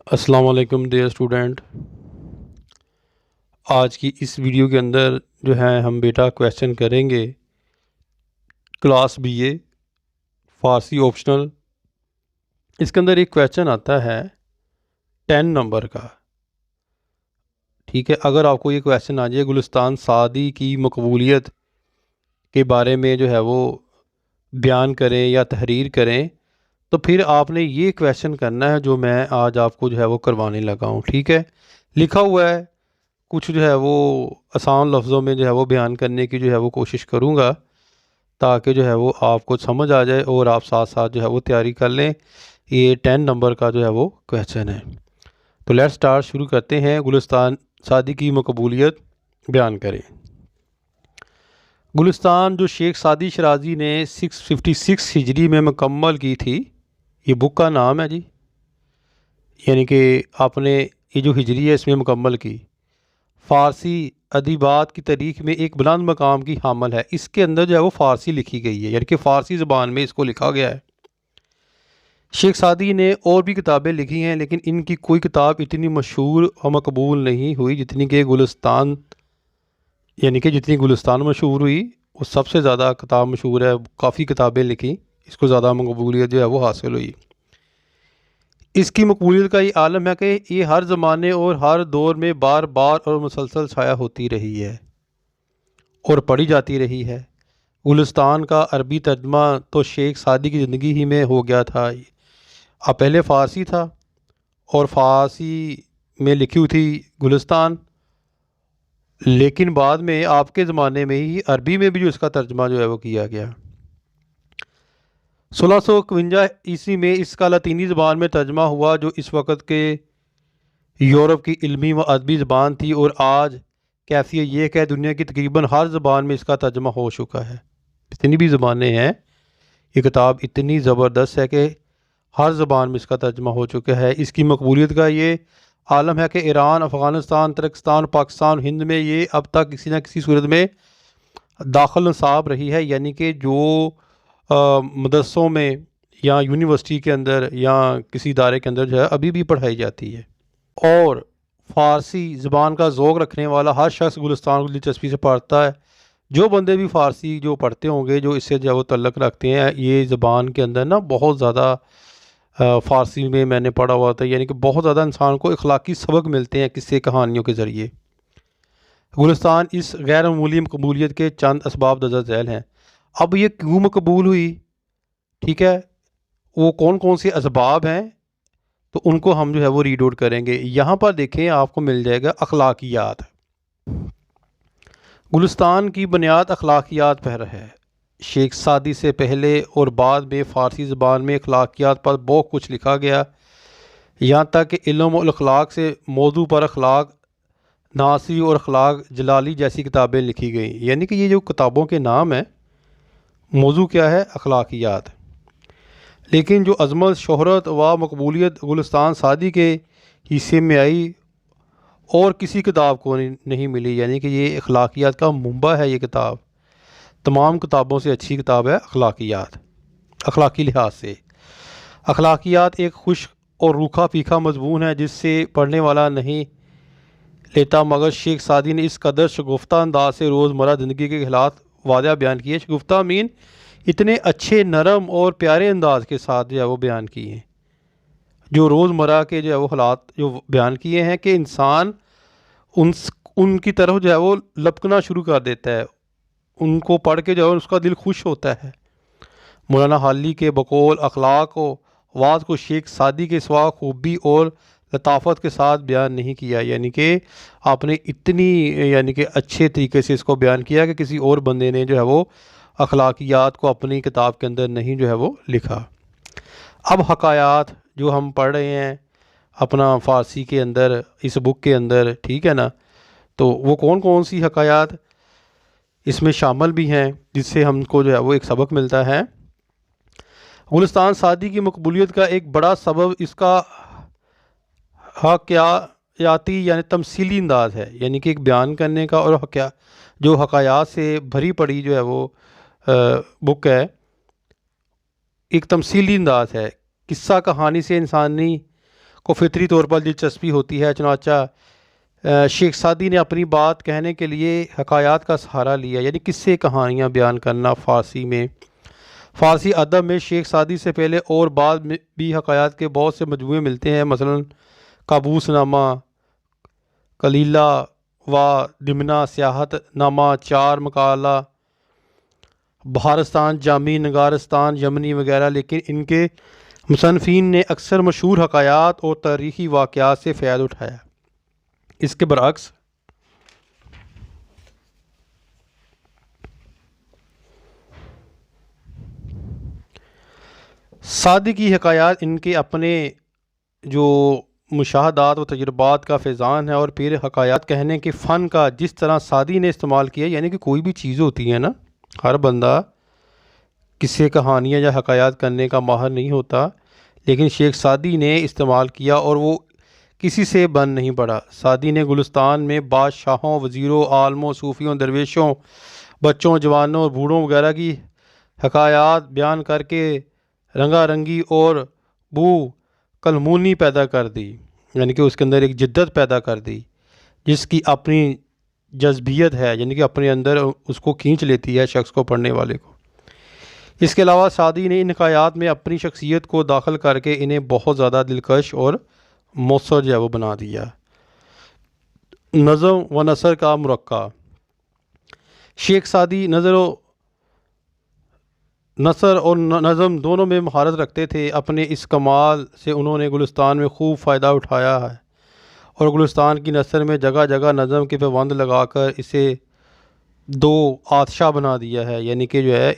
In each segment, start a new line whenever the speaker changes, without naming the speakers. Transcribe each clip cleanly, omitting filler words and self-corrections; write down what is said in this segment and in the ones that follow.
अस्सलाम वालेकुम dear student. आज की इस वीडियो के अंदर जो है हम बेटा क्वेश्चन करेंगे क्लास बीए फ़ारसी ऑप्शनल। इसके अंदर एक क्वेश्चन आता है 10 नंबर का। ठीक है, अगर आपको ये क्वेश्चन आ जाए गुलिस्तान सादी की मकबूलियत के बारे में जो है वो बयान करें या तहरीर करें, तो फिर आपने ये क्वेश्चन करना है जो मैं आज आपको जो है वो करवाने लगा हूँ। ठीक है, लिखा हुआ है कुछ जो है वो आसान लफ्ज़ों में जो है वो बयान करने की जो है वो कोशिश करूँगा, ताकि जो है वो आपको समझ आ जाए और आप साथ साथ जो है वो तैयारी कर लें। ये 10 नंबर का जो है वो क्वेश्चन है। तो लेट्स स्टार्ट, शुरू करते हैं। गुलिस्तान सादी की मकबूलियत बयान करें। गुलिस्तान जो शेख सादी शराजी ने 656 हिजरी में मुकम्मल की थी, ये बुक का नाम है जी। यानी कि आपने ये जो हिजरी है इसमें मुकम्मल की, फ़ारसी अदीबात की तारीख में एक बुलंद मकाम की हामल है। इसके अंदर जो है वो फ़ारसी लिखी गई है, यानी कि फ़ारसी ज़बान में इसको लिखा गया है। शेख सादी ने और भी किताबें लिखी हैं, लेकिन इनकी कोई किताब इतनी मशहूर और मकबूल नहीं हुई जितनी कि गुलिस्तान, यानी कि जितनी गुलिस्तान मशहूर हुई वो सबसे ज़्यादा किताब मशहूर है। काफ़ी किताबें लिखी, इसको ज़्यादा मकबूलियत जो है वो हासिल हुई। इसकी मकबूलियत का ये आलम है कि ये हर ज़माने और हर दौर में बार बार और मुसलसल छाया होती रही है और पढ़ी जाती रही है। गुलिस्तान का अरबी तर्जमा तो शेख सादी की ज़िंदगी ही में हो गया था। अब पहले फ़ारसी था और फ़ारसी में लिखी हुई थी गुलिस्तान, लेकिन बाद में आपके ज़माने में ही अरबी में भी जो इसका तर्जमा जो है वो किया गया। 1651 ईस्वी में इसका लतीनी ज़बान में तर्जमा हुआ, जो इस वक्त के यूरोप की इल्मी व अदबी ज़बान थी। और आज कैफियत ये कि दुनिया की तकरीबन हर ज़बान में इसका तर्जमा हो चुका है। जितनी भी ज़बानें हैं, ये किताब इतनी ज़बरदस्त है कि हर ज़बान में इसका तर्जमा हो चुका है। इसकी मकबूलियत का ये आलम है कि ईरान, अफ़गानिस्तान, तुर्कस्तान, पाकिस्तान, हिंद में ये अब तक किसी न किसी सूरत में दाखिल नसाब रही है। यानी कि जो मदरसों में या यूनिवर्सिटी के अंदर या किसी इदारे के अंदर जो है अभी भी पढ़ाई जाती है। और फ़ारसी ज़बान का ज़ौक़ रखने वाला हर शख्स गुलिस्तान को दिलचस्पी से पढ़ता है। जो बंदे भी फ़ारसी जो पढ़ते होंगे, जो इससे जो वो तल्लक़ रखते हैं, ये ज़बान के अंदर ना बहुत ज़्यादा फ़ारसी में मैंने पढ़ा हुआ था, यानी कि बहुत ज़्यादा इंसान को अखलाकी सबक मिलते हैं किस्से कहानियों के ज़रिए। गुलिस्तान इस गैर मामूली मकबूलियत के चंद असबाब दर्ज झैल हैं। अब ये क्यों मकबूल हुई, ठीक है, वो कौन कौन से असबाब हैं, तो उनको हम जो है वो रीड आउट करेंगे। यहाँ पर देखें, आपको मिल जाएगा अखलाकियात। गुलिस्तान की बुनियाद अखलाकियात पर है। शेख सादी से पहले और बाद में फ़ारसी ज़बान में अखलाकियात पर बहुत कुछ लिखा गया, यहाँ तक कि इल्म और अखलाक से मौजू पर अखलाक नासी और अखलाक जलाली जैसी किताबें लिखी गई। यानी कि ये जो किताबों के नाम हैं, मौजू क्या है, अखलाकियात। लेकिन जो अज़मत, शोहरत व मकबूलियत गुलिस्तान सादी के हिस्से में आई और किसी किताब को नहीं मिली। यानी कि ये अखलाकियात का मुंबा है। ये किताब तमाम किताबों से अच्छी किताब है अखलाकियात। अखलाकी लिहाज से अखलाकियात एक खुश और रूखा फीका मजमून है जिससे पढ़ने वाला नहीं लेता, मगर शेख सादी ने इस कदर शगुफ्ता अंदाज से रोज़मर्रा ज़िंदगी के हालात वाज़ह बयान किए। शगुफ्ता मीन इतने अच्छे, नरम और प्यारे अंदाज के साथ जो है वो बयान किए हैं, जो रोज़मर्रा के जो है वो हालात जो बयान किए हैं, कि इंसान उन उनकी तरफ जो है वो लपकना शुरू कर देता है। उनको पढ़ के जो है उसका दिल खुश होता है। मौलाना हाली के बकौल अखलाक व वाज़ को शेख सादी के सिवा खूबी और लताफत के साथ बयान नहीं किया। यानी कि आपने इतनी, यानी कि अच्छे तरीके से इसको बयान किया कि किसी और बंदे ने जो है वो अखलाकियात को अपनी किताब के अंदर नहीं जो है वो लिखा। अब हकायात जो हम पढ़ रहे हैं अपना फ़ारसी के अंदर, इस बुक के अंदर, ठीक है ना, तो वो कौन कौन सी हकायात इसमें शामिल भी हैं जिससे हमको जो है वो एक सबक मिलता है। गुलिस्तान सादी की मकबूलियत का एक बड़ा सबब इसका हकायाती यानी तमसीली अंदाज है। यानी कि एक बयान करने का, और जो हकायात से भरी पड़ी जो है वो बुक है, एक तमसीली अंदाज है। किस्सा कहानी से इंसानी को फितरी तौर पर दिलचस्पी होती है। चुनांचा शेख सादी ने अपनी बात कहने के लिए हकायात का सहारा लिया, यानी किस्से कहानियाँ बयान करना। फ़ारसी अदब में शेख सादी से पहले और बाद में भी हकायात के बहुत से मजमूए मिलते हैं, मसलन काबूसनामा, कलीला व दिमना, सियाहत नामा, चार मकाला, बहारस्तान जामी, नगारस्तान यमनी वगैरह। लेकिन इनके मुसन्निफ़ीन ने अक्सर मशहूर हकायात और तारीख़ी वाक़यात से फ़ायदा उठाया। इसके बरअक्स सादी की हकायात इनके अपने जो मुशाहदात व तजुर्बात का फैज़ान है। और फिर हकायात कहने के फ़न का जिस तरह सादी ने इस्तेमाल किया, यानी कि कोई भी चीज़ होती है ना, हर बंदा किस्से कहानियाँ या हकायात करने का माहिर नहीं होता, लेकिन शेख सादी ने इस्तेमाल किया और वो किसी से बन नहीं पड़ा। सादी ने गुलिस्तान में बादशाहों, वज़ीरों, आलमों, सूफ़ियों, दरवेशों, बच्चों, जवानों और बूढ़ों वगैरह की हकायात बयान करके रंगारंगी और बू कलमूनी पैदा कर दी, यानी कि उसके अंदर एक जिद्दत पैदा कर दी जिसकी अपनी जज्बियत है, यानी कि अपने अंदर उसको खींच लेती है शख्स को, पढ़ने वाले को। इसके अलावा सादी ने इन हकायात में अपनी शख्सियत को दाखिल करके इन्हें बहुत ज़्यादा दिलकश और मौसर जो है वो बना दिया। नज़म व नसर का मुरक्का। शेख सादी नसर और नज़म दोनों में महारत रखते थे। अपने इस कमाल से उन्होंने गुलिस्तान में खूब फ़ायदा उठाया है और गुलिस्तान की नसर में जगह जगह नज़म के पाबंद लगाकर इसे दो आतशा बना दिया है, यानी कि जो है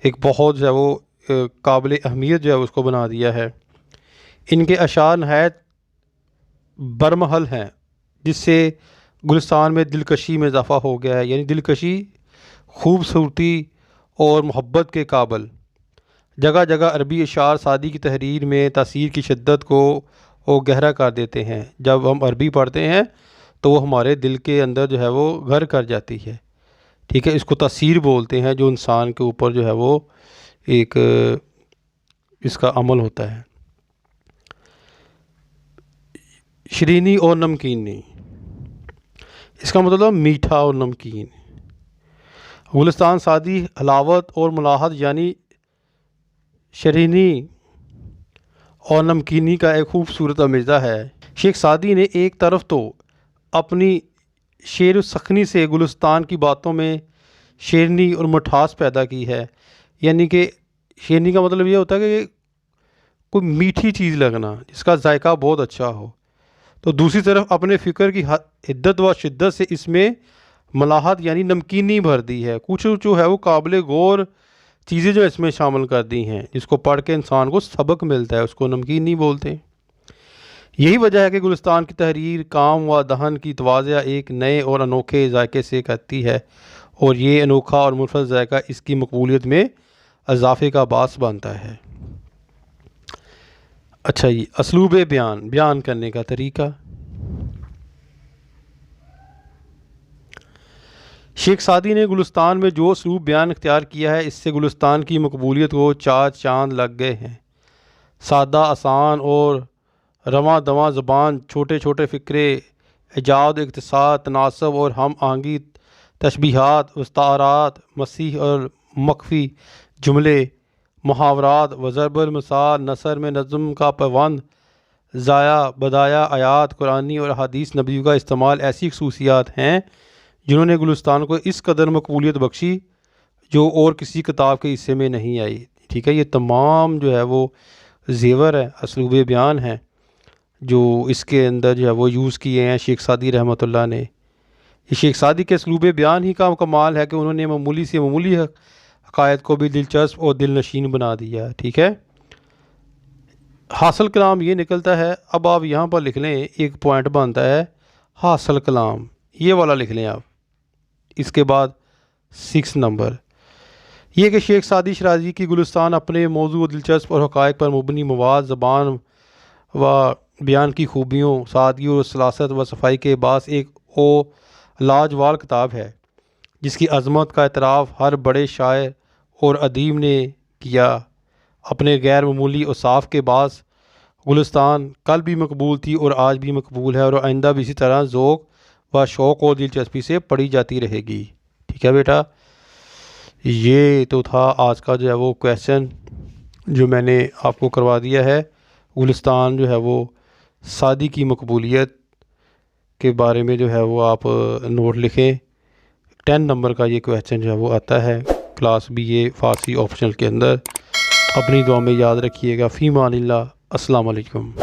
एक बहुत जो है वो काबिल अहमियत जो है उसको बना दिया है। इनके अशार नहायत बरमहल हैं, जिससे गुलिस्तान में दिलकशी में इजाफ़ा हो गया है, यानी दिलकशी, खूबसूरती और मोहब्बत के काबिल। जगह जगह अरबी अशार सादी की तहरीर में तासीर की शिद्दत को वो गहरा कर देते हैं। जब हम अरबी पढ़ते हैं तो वो हमारे दिल के अंदर जो है वो घर कर जाती है, ठीक है। इसको तासीर बोलते हैं, जो इंसान के ऊपर जो है वो एक इसका अमल होता है। शरीनी और नमकीनी, इसका मतलब मीठा और नमकीन। गुलिस्तान सादी हलावत और मुलाहत यानी शरीनी और नमकीनी का एक खूबसूरत अमेज़ा है। शेख सादी ने एक तरफ तो अपनी शेर सखनी से गुलिस्तान की बातों में शेरनी और मिठास पैदा की है, यानी कि शेरनी का मतलब ये होता है कि कोई मीठी चीज़ लगना जिसका जायका बहुत अच्छा हो। तो दूसरी तरफ अपने फ़िक्र की हिद्दत व शिद्दत से इसमें मलाहत यानी नमकीनी भर दी है। कुछ जो है वो काबिल गौर चीज़ें जो इसमें शामिल कर दी हैं, जिसको पढ़ के इंसान को सबक मिलता है, उसको नमकीनी बोलते हैं। यही वजह है कि गुलिस्तान की तहरीर काम व दहन की तवाज़ा एक नए और अनोखे जायके से करती है, और ये अनोखा और मुनफरद जायका इसकी मकबूलियत में इजाफ़े का बास बनता है। अच्छा जी, असलूब बयान करने का तरीका। शेख सादी ने गुलिस्तान में जो असलूब बयान इख्तियार किया है, इससे गुलिस्तान की मकबूलियत को चार चांद लग गए हैं। सादा, आसान और रवां दवां ज़बान, छोटे छोटे फ़िक्रे, इजाद, इक़्तिसाद, तनासब और हम आहंगी, तशबीहात, इस्तारात, मसीह और मख्फी जुमले, मुहावरात, वज़रबुल मिसाल, नसर में नज़म का पाबंद, ज़ाया बदाया, आयात कुरानी और हदीस नबी का इस्तेमाल ऐसी खसूसियात हैं जिन्होंने गुलिस्तान को इस कदर मकबूलियत बख्शी जो और किसी किताब के हिस्से में नहीं आई, ठीक है। ये तमाम जो है वो ज़ेवर है, असलूब बयान है, जो इसके अंदर जो है वो यूज़ किए हैं शेख सादी रहमतुल्लाह ने। ये शेख सादी के असलूब बयान ही का कमाल है कि उन्होंने मामूली से मामूली हकायत को भी दिलचस्प और दिलनशीन बना दिया, ठीक है। हासिल कलाम ये निकलता है। अब आप यहाँ पर लिख लें, एक पॉइंट बनता है हासिल कलाम, ये वाला लिख लें आप। इसके बाद 6 नंबर ये कि शेख सादी शराजी की गुलिस्तान अपने मौजू, दिलचस्प और हक़ाइक़ पर मुबनी मवाद, ज़बान व बयान की खूबियों, सादगी और सलासत व सफाई के बास एक लाजवाब किताब है, जिसकी अज़मत का एतराफ़ हर बड़े शायर और अदीब ने किया। अपने गैर मामूली औसाफ के बास गुलिस्तान कल भी मकबूल थी और आज भी मकबूल है और आइंदा भी इसी तरह ज़ौक़ व शौक़ और दिलचस्पी से पढ़ी जाती रहेगी। ठीक है बेटा, ये तो था आज का जो है वो क्वेश्चन जो मैंने आपको करवा दिया है। गुलिस्तान जो है वो सादी की मकबूलियत के बारे में जो है वो आप नोट लिखें। 10 नंबर का ये क्वेश्चन जो है वो आता है क्लास BA फ़ारसी ऑप्शनल के अंदर। अपनी दुआ में याद रखिएगा। फ़ी मानिल्लाह। अस्सलाम वालेकुम।